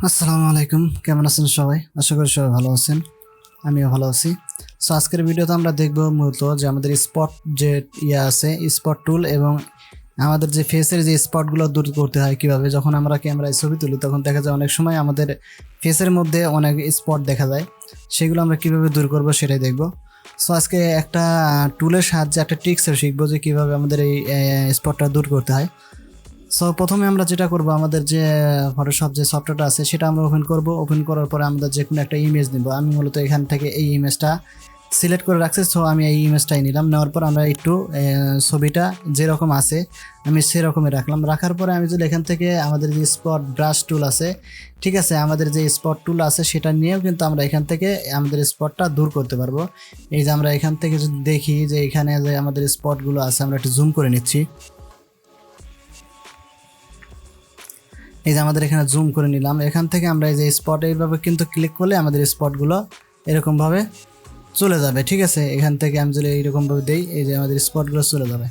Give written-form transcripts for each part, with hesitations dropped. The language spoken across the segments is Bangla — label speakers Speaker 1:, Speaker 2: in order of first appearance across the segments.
Speaker 1: আসসালামু আলাইকুম, কেমন আছেন সবাই? আশা করি সবাই ভালো আছেন, আমিও ভালো আছি। সো আজকের ভিডিওতে আমরা দেখব মূলত যে আমাদের স্পট যে আছে স্পট টুল এবং আমাদের যে ফেসের যে স্পটগুলো দূর করতে হয় কীভাবে। যখন আমরা ক্যামেরায় ছবি তুলি তখন দেখা যায় অনেক সময় আমাদের ফেসের মধ্যে অনেক স্পট দেখা যায়, সেগুলো আমরা কীভাবে দূর করব সেটাই দেখব। সো আজকে একটা টুলের সাহায্যে একটা ট্রিক্সও শিখবো যে কীভাবে আমাদের এই স্পটটা দূর করতে হয়। সো প্রথমে আমরা যেটা করব, আমাদের যে ফটোশপ যে সফটওয়্যারটা আছে সেটা আমরা ওপেন করব। ওপেন করার পরে আমাদের যে কোনো একটা ইমেজ নিব। আমি মূলত এখান থেকে এই ইমেজটা সিলেক্ট করে রাখছি, সো আমি এই ইমেজটাই নিলাম। নেওয়ার পর আমরা একটু ছবিটা যেরকম আছে আমি সেরকমই রাখলাম। রাখার পরে আমি যদি এখান থেকে আমাদের যে স্পট ব্রাশ টুল আছে, ঠিক আছে, আমাদের যে স্পট টুল আছে সেটা নিয়েও কিন্তু আমরা এখান থেকে আমাদের স্পটটা দূর করতে পারবো। এই যে আমরা এখান থেকে যদি দেখি যে এখানে যে আমাদের স্পটগুলো আছে, আমরা একটু জুম করে নিচ্ছি। এই যে আমাদের এখানে জুম করে নিলাম। এখান থেকে আমরা এই যে স্পট এইভাবে কিন্তু ক্লিক করলে আমাদের স্পটগুলো এরকমভাবে চলে যাবে, ঠিক আছে। এখান থেকে আমি যদি এইরকমভাবে দিই, এই যে আমাদের স্পটগুলো চলে যাবে।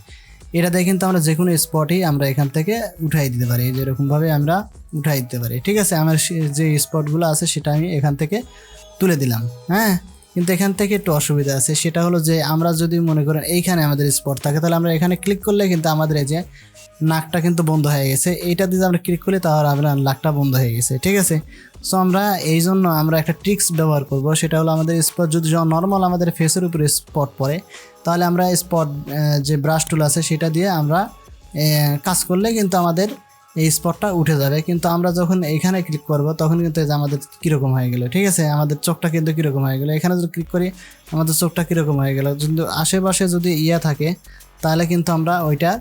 Speaker 1: এটা দিয়ে কিন্তু আমরা যে কোনো স্পটই আমরা এখান থেকে উঠাই দিতে পারি, এই যে এরকমভাবে আমরা উঠাই দিতে পারি, ঠিক আছে। আমার যে স্পটগুলো আছে সেটা আমি এখান থেকে তুলে দিলাম, হ্যাঁ। কিন্তু এখান থেকে একটু অসুবিধা আছে, সেটা হলো যে আমরা যদি মনে করেন এইখানে আমাদের স্পট থাকে, তাহলে আমরা এখানে ক্লিক করলে কিন্তু আমাদের এই যে নাকটা কিন্তু বন্ধ হয়ে গেছে। এইটা দিয়ে আমরা ক্লিক করি তাহলে আমরা নাকটা বন্ধ হয়ে গেছে, ঠিক আছে। সো আমরা এই জন্য আমরা একটা ট্রিক্স ব্যবহার করব, সেটা হলো আমাদের স্পট যদি নর্মাল আমাদের ফেসের উপরে স্পট পড়ে, তাহলে আমরা স্পট যে ব্রাশ টুল আছে সেটা দিয়ে আমরা কাজ করলে কিন্তু আমাদের এই স্পটটা উঠে যাবে। কিন্তু আমরা যখন এইখানে ক্লিক করব তখন কিন্তু আমাদের কীরকম হয়ে গেল, ঠিক আছে, আমাদের চোখটা কিন্তু কীরকম হয়ে গেল। এখানে যদি ক্লিক করি আমাদের চোখটা কীরকম হয়ে গেল। কিন্তু আশেপাশে যদি থাকে তাহলে কিন্তু আমরা ওইটা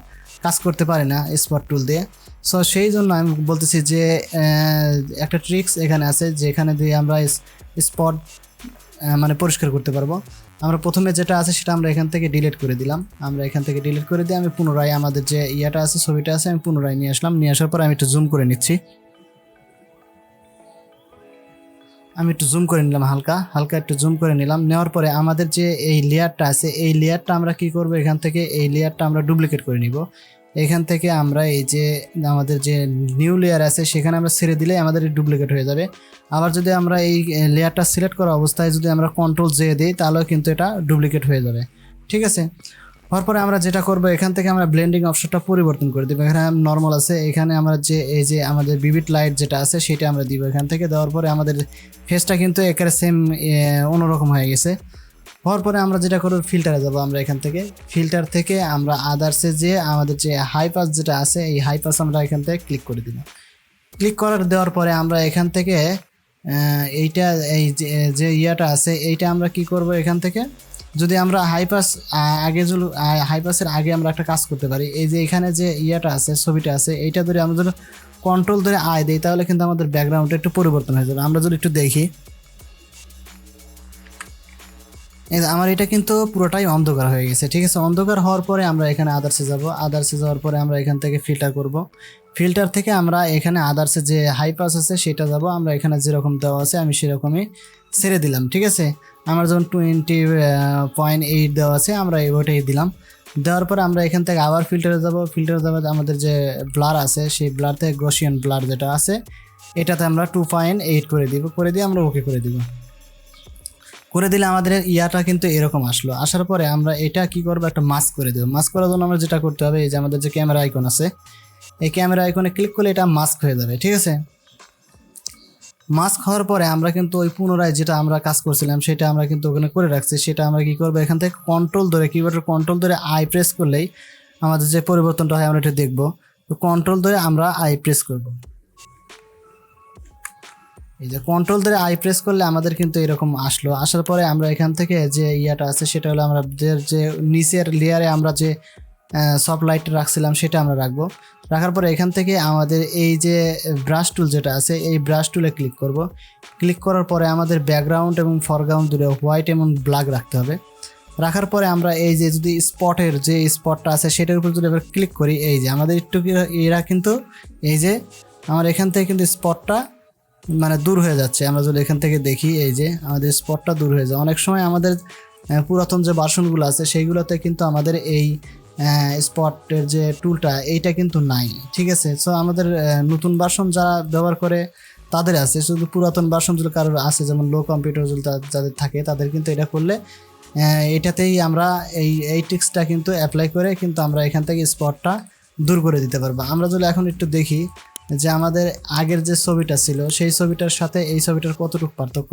Speaker 1: কাজ করতে পারি না স্পট টুল দিয়ে। সো সেই জন্য আমি বলতেছি যে একটা ট্রিক্স এখানে আছে, যেখানে দিয়ে আমরা স্পট মানে পরিষ্কার করতে পারবো। আমরা প্রথমে যেটা আছে সেটা আমরা এখান থেকে ডিলিট করে দিলাম। আমরা এখান থেকে ডিলিট করে দিয়ে আমি পুনরায় আমাদের যে আছে ছবিটা আছে আমি পুনরায় নিয়ে আসলাম। নিয়ে আসার পর আমি একটু জুম করে নিচ্ছি। আমি একটু জুম করে নিলাম, হালকা হালকা একটু জুম করে নিলাম। নেওয়ার পরে আমাদের যে এই লেয়ারটা আছে এই লেয়ারটা আমরা কি করব, এখান থেকে এই লেয়ারটা আমরা ডুপ্লিকেট করে নিব। এখান থেকে আমরা এই যে আমাদের যে নিউ লেয়ার আছে সেখানে আমরা ছেড়ে দিলে আমাদের ডুপ্লিকেট হয়ে যাবে। আবার যদি আমরা এই লেয়ারটা সিলেক্ট করা অবস্থায় যদি আমরা কন্ট্রোল জে দিই তাহলেও কিন্তু এটা ডুপ্লিকেট হয়ে যাবে, ঠিক আছে। হওয়ার পরে আমরা যেটা করব, এখান থেকে আমরা ব্লেন্ডিং অপশনটা পরিবর্তন করে দেবো। এখানে নর্মাল আছে, এখানে আমরা যে এই যে আমাদের ভিভিড লাইট যেটা আছে সেটা আমরা দিব। এখান থেকে দেওয়ার পরে আমাদের ফেসটা কিন্তু একেবারে সেম অন্যরকম হয়ে গেছে। হওয়ার পরে আমরা যেটা করব, ফিল্টারে যাব। আমরা এখান থেকে ফিল্টার থেকে আমরা আদার্সে যে আমাদের যে হাই পাস যেটা আছে এই হাই পাস আমরা এখান থেকে ক্লিক করে দিব। ক্লিক করার দেওয়ার পরে আমরা এখান থেকে এইটা এই যে আছে এইটা আমরা কি করব, এখান থেকে যদি আমরা আগে যদি হাইপাসের আগে আমরা একটা কাজ করতে পারি, এই যে এখানে যে আছে ছবিটা আছে এইটা ধরে আমরা যদি কন্ট্রোল ধরে দিই তাহলে কিন্তু আমাদের ব্যাকগ্রাউন্ডটা একটু পরিবর্তন হয়ে যাবে। আমরা যদি একটু দেখি, এই আমার এটা কিন্তু পুরোটাই অন্ধকার হয়ে গেছে, ঠিক আছে। অন্ধকার হওয়ার পরে আমরা এখানে আদার্সে যাব। আদার্সে যাওয়ার পরে আমরা এখান থেকে ফিল্টার করব। ফিল্টার থেকে আমরা এখানে আদার্সে যে হাই পাস আছে সেটা যাব। আমরা এখানে যেরকম দেওয়া আছে আমি সেরকমই ছেড়ে দিলাম, ঠিক আছে। আমার যখন 20.8 দেওয়া আছে আমরা ওইটাই দিলাম। দেওয়ার পরে আমরা এখান থেকে আবার ফিল্টারে যাব। ফিল্টারে যাবে আমাদের যে ব্লার আছে সেই ব্লার থেকে গসিয়ান ব্লার যেটা আছে এটাতে আমরা 2.8 করে দিব। করে দিয়ে আমরা ওকে করে দিব। করে দিলে আমাদের কিন্তু এরকম আসলো। আসার পরে আমরা এটা কি করবো, একটা মাস্ক করে দেবো। মাস্ক করার জন্য আমরা যেটা করতে হবে, এই যে আমাদের যে ক্যামেরা আইকন আছে এই ক্যামেরা আইকনে ক্লিক করলে এটা মাস্ক হয়ে যাবে, ঠিক আছে। মাস্ক হওয়ার পরে আমরা কিন্তু ওই পুনরায় যেটা আমরা কাজ করছিলাম সেটা আমরা কিন্তু ওখানে করে রাখছি। সেটা আমরা কি করবো, এখান থেকে কন্ট্রোল ধরে কিবোর্ডের কন্ট্রোল ধরে আই প্রেস করলেই আমাদের যে পরিবর্তনটা হয় আমরা এটা দেখবো। তো কন্ট্রোল ধরে আমরা আই প্রেস করব। এই যে কন্ট্রোল ধরে আই প্রেস করলে আমাদের কিন্তু এরকম আসলো। আসার পরে আমরা এখান থেকে যে আছে সেটা হলো আমরা যে নিচের লেয়ারে আমরা যে সফট লাইট রাখছিলাম সেটা আমরা রাখবো। রাখার পরে এখান থেকে আমাদের এই যে ব্রাশ টুল যেটা আছে এই ব্রাশ টুলে ক্লিক করব। ক্লিক করার পরে আমাদের ব্যাকগ্রাউন্ড এবং ফরগ্রাউন্ড দুটো হোয়াইট এবং ব্ল্যাক রাখতে হবে। রাখার পরে আমরা এই যে যদি স্পটের যে স্পটটা আছে সেটার উপর যদি এবার ক্লিক করি, এই যে আমাদের একটু এরা কিন্তু এই যে আমার এখান থেকে কিন্তু স্পটটা মানে দূর হয়ে যাচ্ছে। আমরা যদি এখান থেকে দেখি এই যে আমাদের স্পটটা দূর হয়ে যায়। অনেক সময় আমাদের পুরাতন যে ভার্সনগুলো আছে সেইগুলোতে কিন্তু আমাদের এই স্পটের যে টুলটা এইটা কিন্তু নাই, ঠিক আছে। সো আমাদের নতুন ভার্সন যারা ব্যবহার করে তাদের আছে, শুধু পুরাতন ভার্সন যদি কারোর আছে, যেমন লো কম্পিউটার যদি যাদের থাকে তাদের কিন্তু এটা করলে এটাতেই আমরা এই ট্রিক্সটা কিন্তু অ্যাপ্লাই করে কিন্তু আমরা এখান থেকে স্পটটা দূর করে দিতে পারবো। আমরা যদি এখন একটু দেখি যে আমাদের আগের যে ছবিটা ছিল সেই ছবিটার সাথে এই ছবিটার কতটুকু পার্থক্য,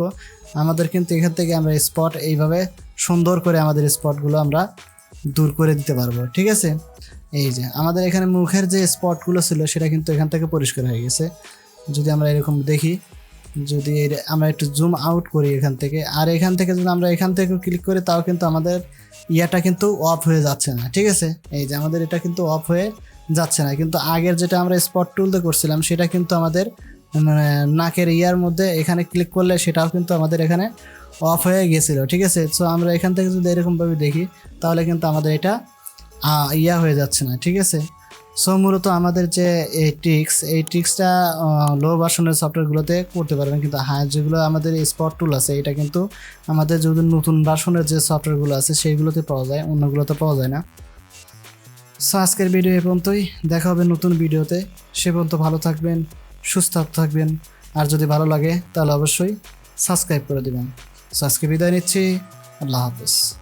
Speaker 1: আমাদের কিন্তু এখান থেকে আমরা স্পট এইভাবে সুন্দর করে আমাদের স্পটগুলো আমরা দূর করে দিতে পারবো। ঠিক আছে, এই যে আমাদের এখানে মুখের যে স্পটগুলো ছিল সেটা কিন্তু এখান থেকে পরিষ্কার হয়ে গেছে। যদি আমরা এরকম দেখি, যদি আমরা একটু জুম আউট করি এখান থেকে, আর এখান থেকে যদি আমরা এখান থেকে ক্লিক করি তাও কিন্তু আমাদের ইয়াটা কিন্তু অফ হয়ে যাচ্ছে না। ঠিক আছে, এই যে আমাদের এটা কিন্তু অফ হয়ে যাচ্ছে না, কিন্তু আগের যেটা আমরা স্পট টুলতে করছিলাম সেটা কিন্তু আমাদের মানে নাকের ইয়ার মধ্যে এখানে ক্লিক করলে সেটাও কিন্তু আমাদের এখানে অফ হয়ে গেছিলো। ঠিক আছে, সো আমরা এখান থেকে যদি এরকমভাবে দেখি তাহলে কিন্তু আমাদের এটা ইয়া হয়ে যাচ্ছে না। ঠিক আছে, সো মূলত আমাদের যে এই ট্রিক্সটা লো ভার্সনের সফটওয়্যারগুলোতে করতে পারবেন, কিন্তু যেগুলো আমাদের স্পট টুল আছে এটা কিন্তু আমাদের যদি নতুন ভার্সনের যে সফটওয়্যারগুলো আছে সেইগুলোতে পাওয়া যায়, অন্যগুলোতে পাওয়া যায় না। সো আজকের ভিডিও এ পর্যন্তই, দেখা হবে নতুন ভিডিওতে। সে পর্যন্ত ভালো থাকবেন, সুস্থ থাকবেন, আর যদি ভালো লাগে তাহলে অবশ্যই সাবস্ক্রাইব করে দেবেন। সো আজকে বিদায় নিচ্ছি, আল্লাহ হাফেজ।